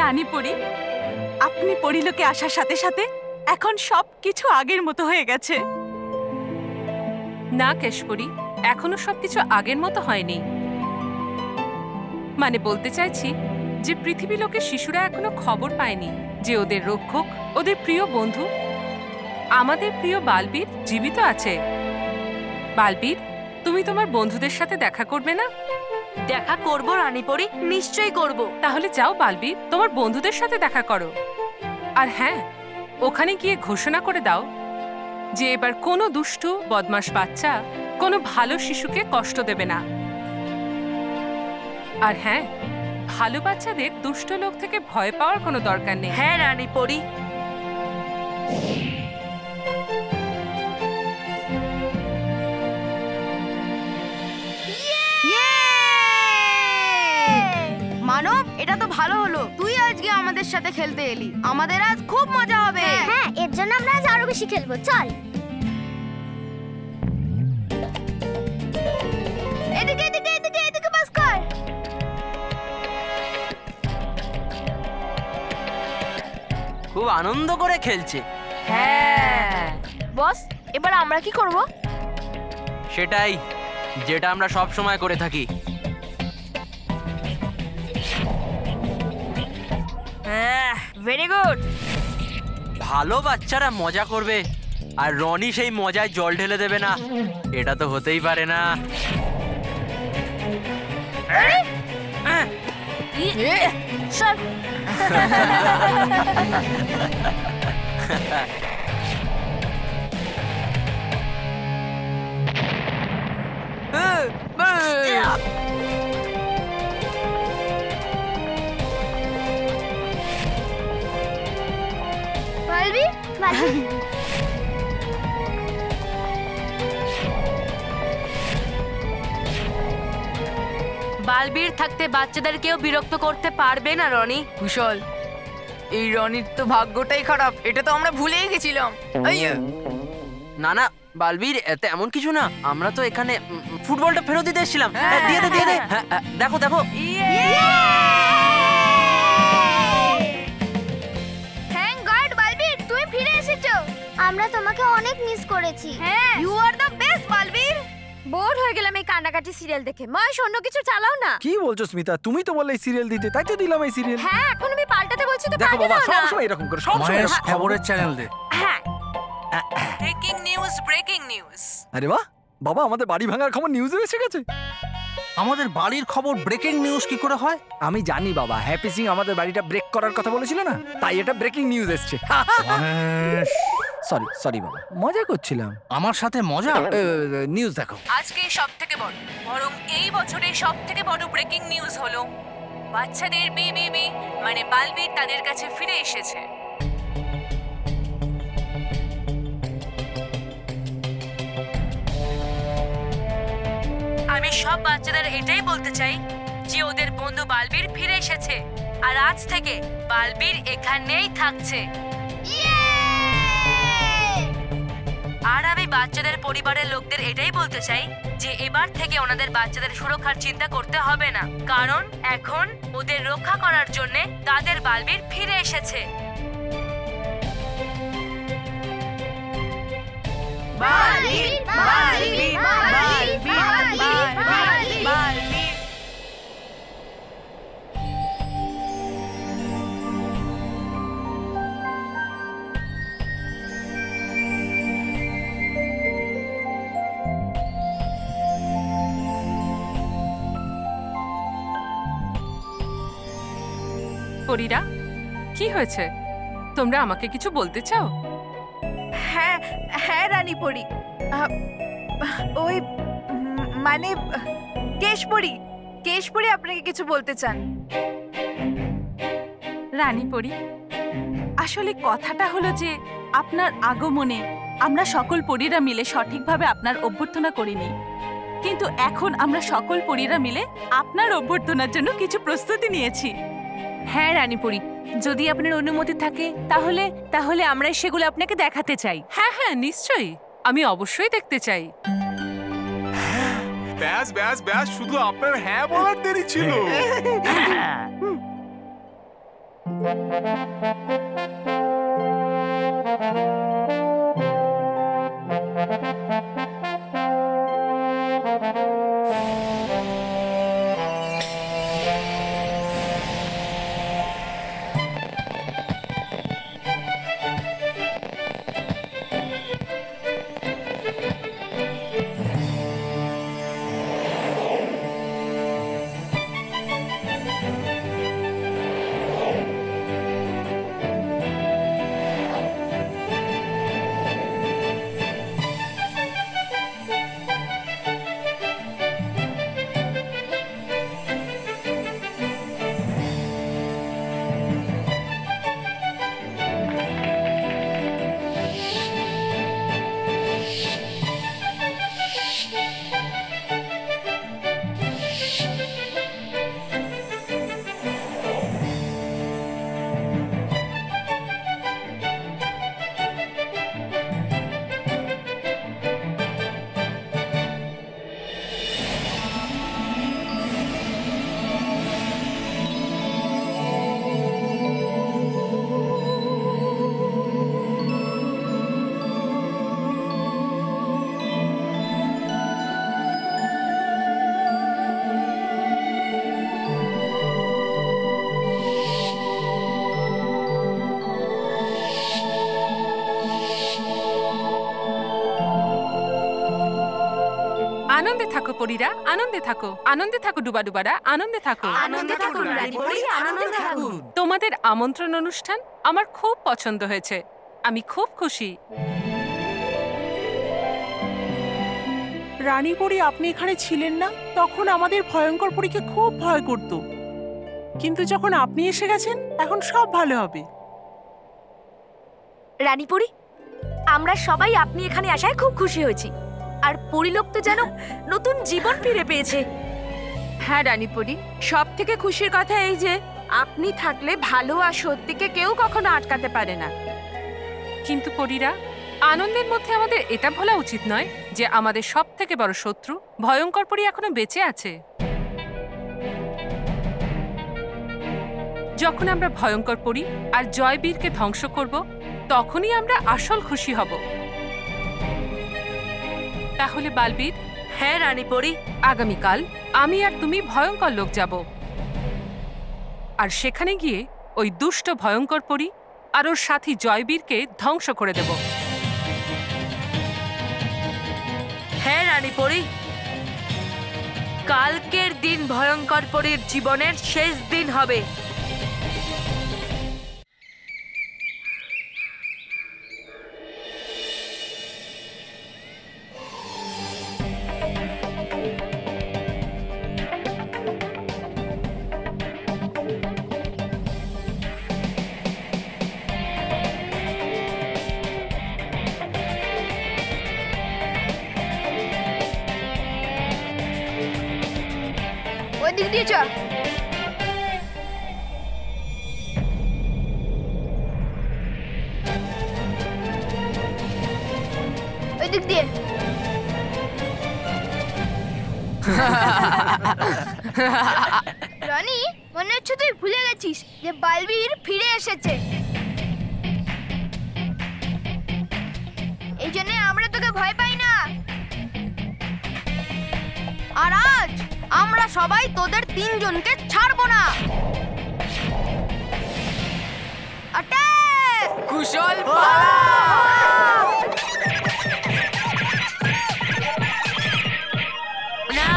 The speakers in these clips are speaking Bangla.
রানী পরি, আপনি পরিলোকে আসার সাথে সাথে এখন সবকিছু আগের মতো হয়ে গেছে। না কেশপরি, এখনো সবকিছু আগের মতো হয়নি। মানে বলতে চাইছি যে পৃথিবী লোকের শিশুরা এখনো খবর পায়নি যে ওদের রক্ষক, ওদের প্রিয় বন্ধু, আমাদের প্রিয় বালবীর জীবিত আছে। বালবীর, তুমি তোমার বন্ধুদের সাথে দেখা করবে না? দেখা করব রানী পরি, নিশ্চয়ই করব। তাহলে যাও বালবীর, তোমার বন্ধুদের সাথে দেখা করো। আর হ্যাঁ, ওখানে গিয়ে ঘোষণা করে দাও যে এবার কোনো দুষ্টু বদমাশ বাচ্চা কোনো ভালো শিশুকে কষ্ট দেবে না। আর হ্যাঁ, ভালো বাচ্চাদের দুষ্ট লোক থেকে ভয় পাওয়ার কোনো দরকার নেই। হ্যাঁ রানী পরি। মানব, এটা তো ভালো হলো তুই আজকে আমাদের সাথে খেলতে এলি। আমাদের আজ খুব মজা হবে। হ্যাঁ, এর জন্য আমরা আজ আরো বেশি খেলবো। চল এদিকে এদিকে এদিকে এদিকে পাস কর। খুব আনন্দ করে খেলছে। হ্যাঁ বস, এবার আমরা কি করব? সেটাই, যেটা আমরা সব সময় করে থাকি। Very good. ভালো বাচ্চারা মজা করবে আর রনি সেই মজায় জল ঢেলে দেবে না, এটা তো হতেই পারে না। সর। বালবি, বালবি। বালবীর থাকতে বাচ্চাদের কেউ বিরক্ত করতে পারবে না রনি। কুশল, এই রনির তো ভাগ্যটাই খারাপ, এটা তো আমরা ভুলেই গেছিলাম। না না বালবীর, এমন কিছু না, আমরা তো এখানে ফুটবলটা ফেরত দিতে এসেছিলাম। দিয়ে দে দিয়ে দে। দেখো দেখো। থ্যাঙ্ক গড বালবি, তুমি ফিরে এসেছো। আমরা তোমাকে অনেক মিস করেছি। হ্যাঁ, you are the best Balbir. Bore হয়ে গেলাম এই কান্নাকাটি সিরিয়াল দেখে। মহেশ, অন্য কিছু চালাও না। কি বলছো স্মিতা? তুমি তো বললে এই সিরিয়াল দিতে, তাই তো দিলাম এই সিরিয়াল। হ্যাঁ, এখন আমি পাল্টাতে বলছি তো দেখো পাল্টে বাবা, দাও না। সব সময় এরকম করে, সব সময় এরকম। খবরের চ্যানেল দে। হ্যাঁ, ব্রেকিং নিউজ, ব্রেকিং নিউজ। আরে বাহ বাবা, আমাদের বাড়ি ভাঙার খবর নিউজে এসে গেছে। আমাদের বাড়ির খবর ব্রেকিং নিউজ কি করে হয়? আমি জানি বাবা, হ্যাপি সিং আমাদের বাড়িটা ব্রেক করার কথা বলেছিল না, তাই এটা ব্রেকিং নিউজ এসছে। সরি সরি বাবা, মজা করছিলাম। আমার সাথে মজা? নিউজ দেখো। আজকে সব থেকে বড়, বরং এই বছরের সব থেকে বড় ব্রেকিং নিউজ হলো বাচ্চাদের বেবি মানে বালবীর তাদের কাছে ফিরে এসেছে। আমি সব বাচ্চাদের এটাই বলতে চাই যে ওদের বন্ধু বালবীর ফিরে এসেছে, আর আজ থেকে বালবীর এখানেই থাকছে। আর আমি বাচ্চাদের পরিবারের লোকদের এটাই বলতে চাই যে এবার থেকে ওনাদের বাচ্চাদের সুরক্ষার চিন্তা করতে হবে না, কারণ এখন ওদের রক্ষা করার জন্য তাদের বালবীর ফিরে এসেছে। বালবীর, বালবীর, বালবীর, বালবীর, বালবীর। পরীরা, কি হয়েছে? তোমরা আমাকে কিছু বলতে চাও? হ্যাঁ হ্যাঁ রানী পরি, ওই মানে কেশপরি, কেশপরি আপনাকে কিছু বলতে চান। রানী পরি, আসলে কথাটা হলো যে আপনার আগমনে আমরা সকল পরীরা মিলে সঠিকভাবে আপনার অভ্যর্থনা করিনি, কিন্তু এখন আমরা সকল পরীরা মিলে আপনার অভ্যর্থনার জন্য কিছু প্রস্তুতি নিয়েছি। হ্যাঁ রানীপুরী, যদি আপনার অনুমতি থাকে তাহলে তাহলে আমরা সেগুলো আপনাকে দেখাতে চাই। হ্যাঁ হ্যাঁ নিশ্চয়ই, আমি অবশ্যই দেখতে চাই। ব্যাস ব্যাস ব্যাস, শুধু আপনার হ্যাঁ বলার দেরি ছিল। আনন্দে থাকো পরীরা, আনন্দে থাকো, আনন্দে থাকো ডুবাডুবারা, আনন্দে থাকো। আনন্দে থাকুন রানীপরি, আনন্দে থাকুন। তোমাদের আমন্ত্রণ অনুষ্ঠান আমার খুব পছন্দ হয়েছে, আমি খুব খুশি। রানীপরি, আপনি এখানে ছিলেন না তখন আমাদের ভয়ঙ্কর পরীকে খুব ভয় করত, কিন্তু যখন আপনি এসে গেছেন এখন সব ভালো হবে। রানীপরি, আমরা সবাই আপনি এখানে আসায় খুব খুশি হয়েছি, আর পরিলোক তো যেন নতুন জীবন ফিরে পেয়েছে। হ্যাঁ রানীপরি, সব থেকে খুশির কথা এই যে আপনি থাকলে ভালো আর সত্যিকে কেউ কখনো আটকাতে পারে না। কিন্তু পরীরা, আনন্দের মধ্যে আমাদের এটা ভোলা উচিত নয় যে আমাদের সব থেকে বড় শত্রু ভয়ঙ্কর পরী এখনো বেঁচে আছে। যখন আমরা ভয়ঙ্কর পরী আর জয়বীরকে ধ্বংস করব, তখনই আমরা আসল খুশি হব। তাহলে বালবীর, হ্যাঁ রানীপরি, আগামীকাল আমি আর তুমি ভয়ঙ্কর লোক যাব, আর সেখানে গিয়ে ওই দুষ্ট ভয়ঙ্কর পরী আর ওর সাথী জয়বীরকে ধ্বংস করে দেব। হ্যাঁ রানীপরি, কালকের দিন ভয়ঙ্কর পরীর জীবনের শেষ দিন হবে। ওই দিক দিয়ে চ। ওই দিক দিয়ে। রনি, মনে হচ্ছে তুই ভুলে গেছিস যে বালবীর ফিরে এসেছে। এই জন্য আমরা তোকে ভয় পাই না। আর আজ আমরা সবাই তোদের তিনজনকে ছাড়বো না। অ্যাটাক! কুশল না,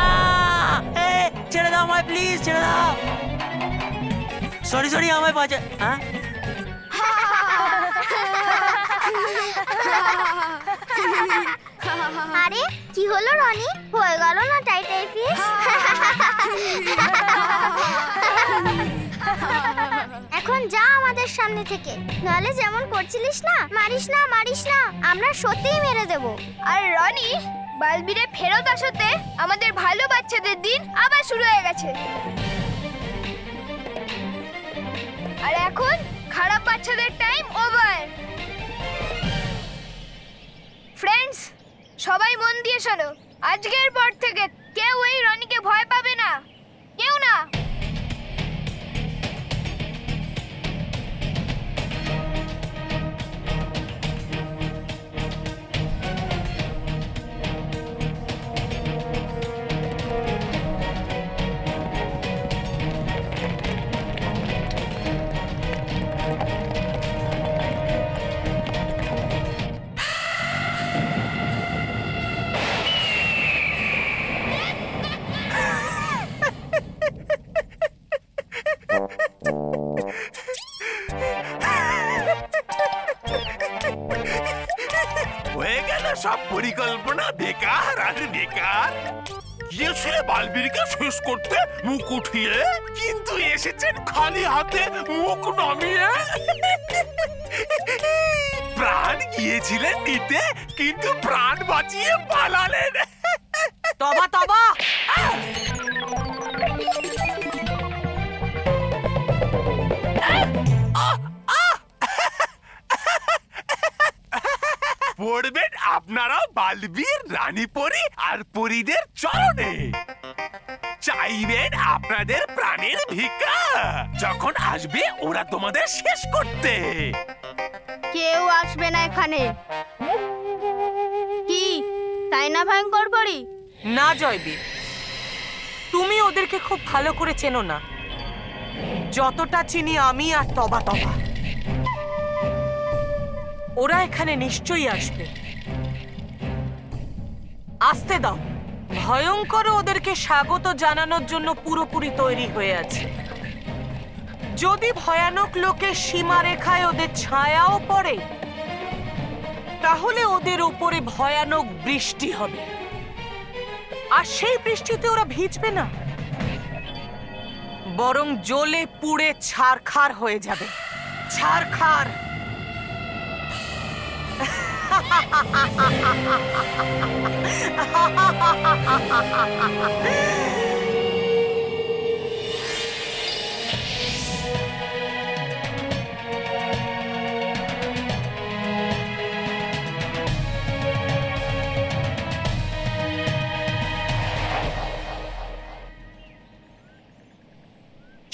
ছেড়ে দাও আমায়, প্লিজ ছেড়ে দাও। সরি আমায় বাঁচা। হ্যাঁ, আরে কি হলো রনি, হয়ে গেল না টাইটাই ফিস? এখন যা আমাদের সামনে থেকে, নাহলে যেমন করছিলিস না, মারিস না মারিস না, আমরা সত্যিই মেরে দেব। আর রনি, বালবীরে ফেরত আসাতে আমাদের ভালো বাচ্চাদের দিন আবার শুরু হয়ে গেছে, আর এখন খারাপ বাচ্চাদের টাইম ওভার। ফ্রেন্ডস, সবাই মন দিয়ে শোনো, আজকের পর থেকে কেউ এই রনিকে ভয় পাবে না, কেউ না। সব পরিকল্পনা বেকার আর বেকার। গিয়েছিলে বালবীরকে শেষ করতে মুখ উঠিয়ে, কিন্তু এসেছেন খালি হাতে মুখ নামিয়ে। প্রাণ গিয়েছিলেন নিতে, কিন্তু প্রাণ বাঁচিয়ে পালালেন। তবা তবা, পড়বেন আপনারাও বালবীর, রানীপরী আর পরীদের চরণে। চাইবেন আপনাদের প্রাণের ভিক্ষা যখন আসবে ওরা তোমাদের শেষ করতে। কেউ আসবে না এখানে। কি তাই না ভয়ঙ্কর পরি? না জয়বীর, তুমি ওদেরকে খুব ভালো করে চেনো না, যতটা চিনি আমি আর তবা তবা। ওরা এখানে নিশ্চয়ই আসবে। আসতে দাও, ভয়ঙ্কর ওদেরকে স্বাগত জানানোর জন্য পুরোপুরি তৈরি হয়ে আছে। যদি ভয়ানক লোকের সীমারেখায় ওদের ছায়াও পড়ে, তাহলে ওদের উপরে ভয়ানক বৃষ্টি হবে, আর সেই বৃষ্টিতে ওরা ভিজবে না, বরং জ্বলে পুড়ে ছারখার হয়ে যাবে। ছারখার।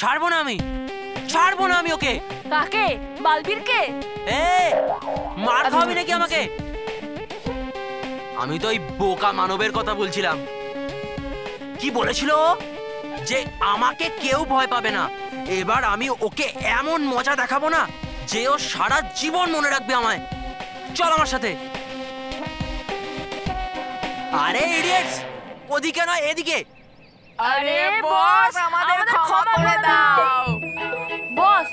ছাড়বো না আমি, ছাড়বো না আমি ওকে। কাকে? বালবীরকে? মার খাওয়াবি নাকি আমাকে? আমি তো ওই বোকা মানবের কথা বলছিলাম। কি বলেছিল যে আমাকে কেউ ভয় পাবে না। এবার আমি ওকে এমন মজা দেখাবো না যে ও সারা জীবন মনে রাখবে আমায়। চল আমার সাথে। আরে ইডিয়েটস, ওদিকে নয় এদিকে। আরে বস, আমাদের ক্ষমা করে দাও। বস,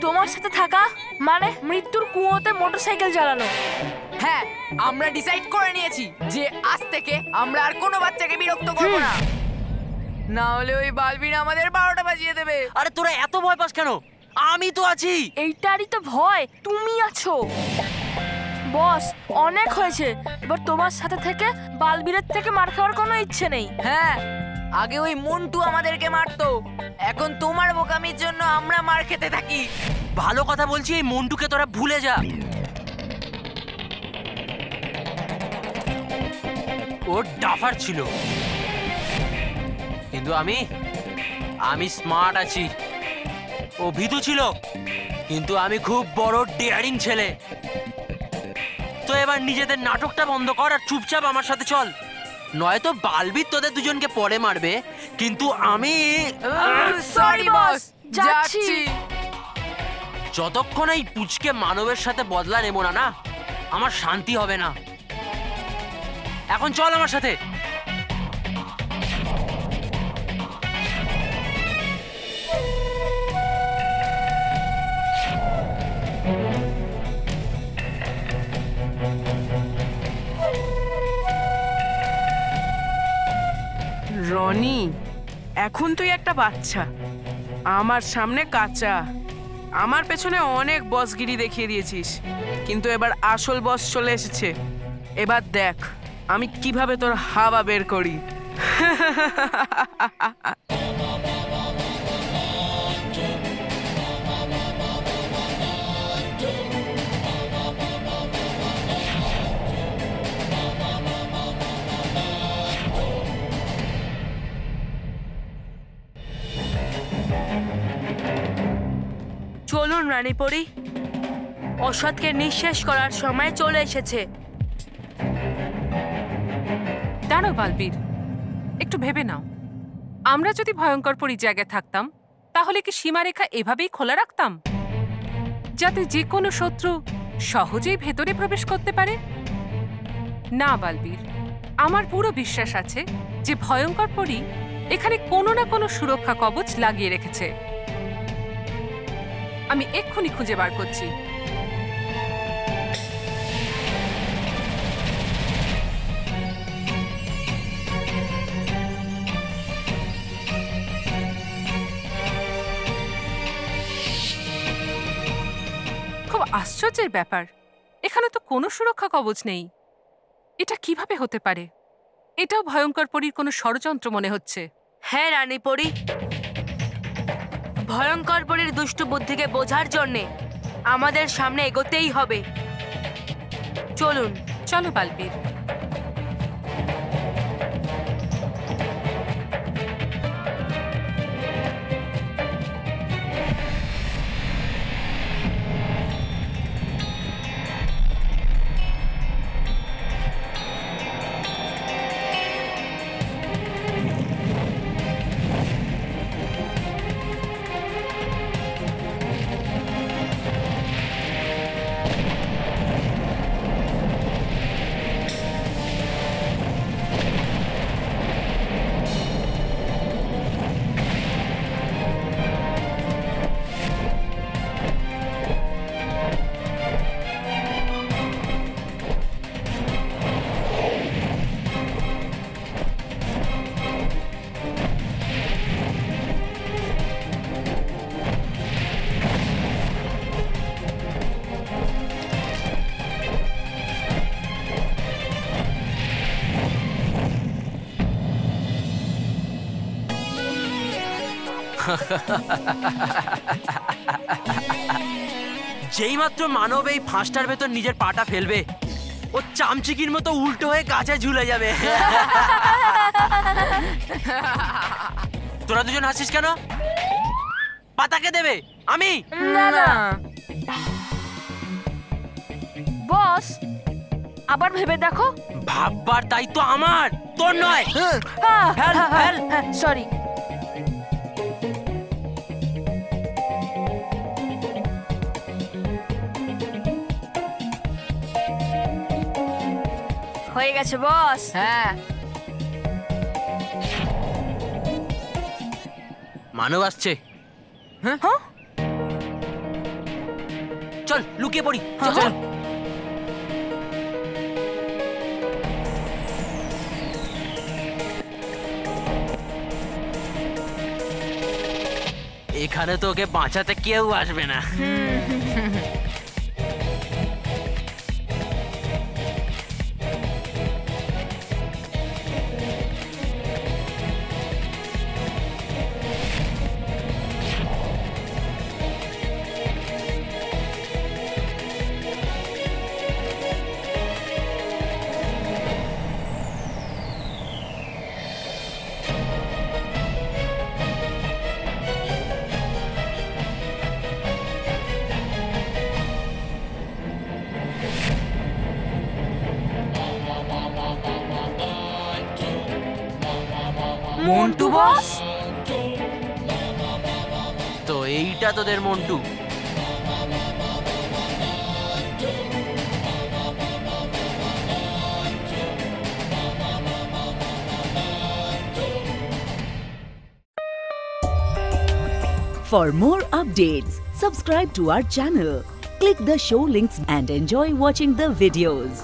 তোমার সাথে থাকা মানে মৃত্যুর কুয়োতে মোটরসাইকেল চালানো। হ্যাঁ, আমরা ডিসাইড করে নিয়েছি যে আজ থেকে আমরা আর কোনো বাচ্চাকে বিরক্ত করব না, না হলে ওই বালবীর আমাদের 12টা বাজিয়ে দেবে। আরে তোরা এত ভয় পাস কেন? আমি তো আছি। এইটারই তো ভয়, তুমি আছো। বস, অনেক হয়েছে, এবার তোমার সাথে থেকে বালবীরের থেকে মার খাওয়ার কোনো ইচ্ছে নেই। হ্যাঁ, আগে ওই মন্টু আমাদেরকে মারতো, এখন তোমার বোকামির জন্য আমরা মার খেতে থাকি। ভালো কথা বলছি, এই মন্টুকে তোরা ভুলে যা। ও ডাফার ছিল, কিন্তু আমি স্মার্ট আছি। ও ভীতু ছিল, কিন্তু আমি খুব বড় ডেয়ারিং ছেলে। তো এবার নিজেদের নাটকটা বন্ধ কর আর চুপচাপ আমার সাথে চল, নয়তো বালবীর তোদের দুজনকে পরে মারবে, কিন্তু আমি সরি বস, যাচ্ছি। যতক্ষণ এই পুচকে মানবের সাথে বদলা নেব না, আমার শান্তি হবে না। এখন চল আমার সাথে। রনি, এখন তুই একটা বাচ্চা, আমার সামনে কাঁচা। আমার পেছনে অনেক বসগিরি দেখিয়ে দিয়েছিস, কিন্তু এবার আসল বস চলে এসেছে। এবার দেখ আমি কিভাবে তোর হাওয়া বের করি। চলুন রানীপরি, অসৎকে নিঃশেষ করার সময় চলে এসেছে। দাঁড়াও বালবীর, একটু ভেবে নাও। আমরা যদি ভয়ঙ্কর পরী জায়গায় থাকতাম, তাহলে কি সীমারেখা এভাবেই খোলা রাখতাম, যাতে যে কোনো শত্রু সহজেই ভেতরে প্রবেশ করতে পারে? না বালবীর, আমার পুরো বিশ্বাস আছে যে ভয়ঙ্কর পরী এখানে কোনো না কোনো সুরক্ষা কবচ লাগিয়ে রেখেছে। আমি এক্ষুনি খুঁজে বার করছি। আশ্চর্যের ব্যাপার, এখানে তো কোনো সুরক্ষা কবচ নেই। এটা কিভাবে হতে পারে? এটাও ভয়ঙ্কর পরীর কোনো ষড়যন্ত্র মনে হচ্ছে। হ্যাঁ রানী পরী, ভয়ঙ্কর পরীর দুষ্টু বুদ্ধিকে বোঝার জন্যে আমাদের সামনে এগোতেই হবে। চলুন। চলো বালবীর। যেই মাত্র মানব এই ফাঁসটার ভেতর নিজের পাটা ফেলবে, ও চামচিকির মতো উল্টো হয়ে গাছে ঝুলে যাবে। তোরা দুজন হাসিস কেন? পাতাকে দেবে আমি? না বস, আবার ভেবে দেখো। ভাববার দায়িত্ব আমার, তোর নয়। সরি। হয়ে গেছে বস। হ্যাঁ, মানব আসছে। চল লুকিয়ে পড়ি। চল। এখানে তো ওকে বাঁচাতে কেউ আসবে না। মন্টু বস, তো এইটা তোদের Montu. For more updates, subscribe to our channel, click the show links and enjoy watching the videos.